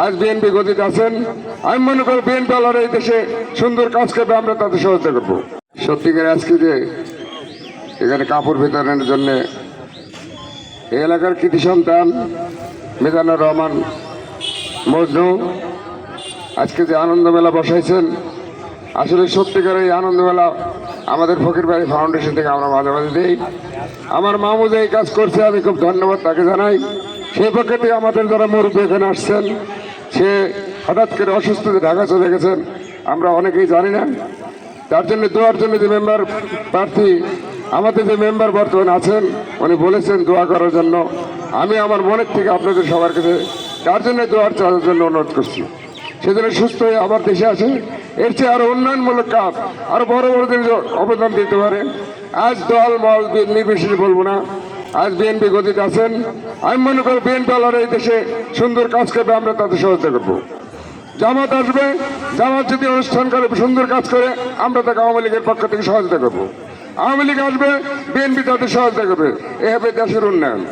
আজ বিএনপি গদিতে আছেন। আমি মনে করি বিএনপি আলার এই দেশে সুন্দর কাজ করবে, আমরা তাদের সহযোগিতা করবো। সত্যিকার আজকে যে এখানে কাপড় বিতরণের জন্য এই এলাকার কৃতি সন্তান মিজানুর রহমান মজনু আজকে যে আনন্দ মেলা বসাইছেন, আসলে সত্যিকার এই আনন্দ মেলা আমাদের ফকির বাড়ি ফাউন্ডেশন থেকে আমরা মাঝে মাঝে দিই। আমার মামুদ এই কাজ করছে, আমি খুব ধন্যবাদ তাকে জানাই। সেই পক্ষে থেকে আমাদের যারা মুরব্বী এখানে আসছেন, সে হঠাৎ করে অসুস্থতে ঢাকা চলে গেছেন, আমরা অনেকেই জানি না। তার জন্য দোয়ার জন্য যে মেম্বার প্রার্থী আমাদের যে মেম্বার বর্তমানে আছেন, উনি বলেছেন দোয়া করার জন্য। আমি আমার মনের থেকে আপনাদের সবার কাছে তার জন্য দোয়ার চাওয়ার জন্য অনুরোধ করছি। সেজন্য সুস্থ হয়ে আবার দেশে আসে, এর চেয়ে আরো উন্নয়নমূলক কাজ আরো বড় বড় অবদান দিতে পারে। আজ দল মল নির্বিশেষে বলবো না, আজ বিএনপি গদিতে আছেন। আমি মনে করি বিএনপি আলার এই দেশে সুন্দর কাজ করবে, আমরা তাদের সহযোগিতা করবো। জামাত আসবে, জামাত যদি অনুষ্ঠান করে সুন্দর কাজ করে, আমরা তাকে আওয়ামী লীগের পক্ষ থেকে সহযোগিতা করবো। আওয়ামী লীগ আসবে, বিএনপি তাদের সহযোগিতা করবে। এ হবে দেশের উন্নয়ন।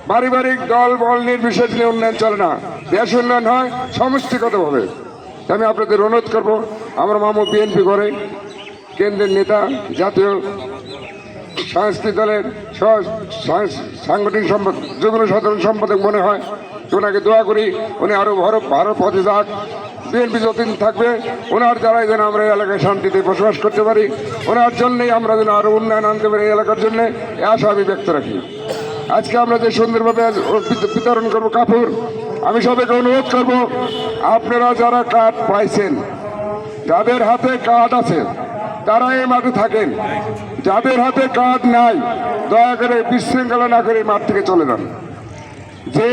পারিবারিক দল বল নির্বিশেষ নিয়ে উন্নয়ন চলে না, দেশ উন্নয়ন হয় সমষ্টিগতভাবে। আমি আপনাদের অনুরোধ করবো, আমার মামু বিএনপি করে কেন্দ্রের নেতা, জাতীয় সংস্কৃতি দলের সাংগঠনিক যুগ্ম সাধারণ সম্পাদক মনে হয়, ওনাকে দোয়া করি উনি আরো ভালো পথে যাক। বিএনপি যতদিন থাকবে ওনার দ্বারাই যেন আমরা এই এলাকায় শান্তিতে বসবাস করতে পারি, ওনার জন্যই আমরা যেন আরো উন্নয়ন আনতে পারি এই এলাকার জন্য, এ আশা আমি ব্যক্ত রাখি। আজকে আমরা যে সুন্দরভাবে বিতরণ করবো কাপড়, আমি সবাইকে অনুরোধ করবো, আপনারা যারা কার্ড পাইছেন, যাদের হাতে কার্ড আছে তারা এই মাঠে থাকেন। যাদের হাতে কার্ড নাই, দয়া করে বিশৃঙ্খলা না করে মাঠ থেকে চলে যান। যে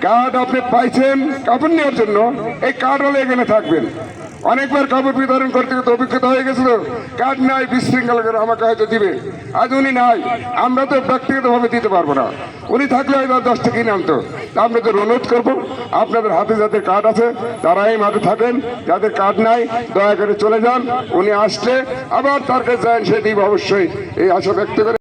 কার্ড আপনি পাইছেন কাপড় নেওয়ার জন্য, এই কার্ড হলে এখানে থাকবেন। অনেকবার কাপড় বিতরণ করতে করতে অভিজ্ঞতা হয়ে গেছিল, কার্ড নাই বিশৃঙ্খলা করে আমাকে হয়তো দিবে, আজ উনি নাই, আমরা তো ব্যক্তিগতভাবে দিতে পারবো না। উনি থাকলে হয়তো 10 টাকা কিনে আনতো। আপনাদের অনুরোধ করবো, আপনাদের হাতে যাদের কার্ড আছে তারা এই মাঠে থাকেন, যাদের কার্ড নাই দয়া করে চলে যান। উনি আসলে আবার তার কাছে যান, সে দিব অবশ্যই, এই আশা ব্যক্ত করে।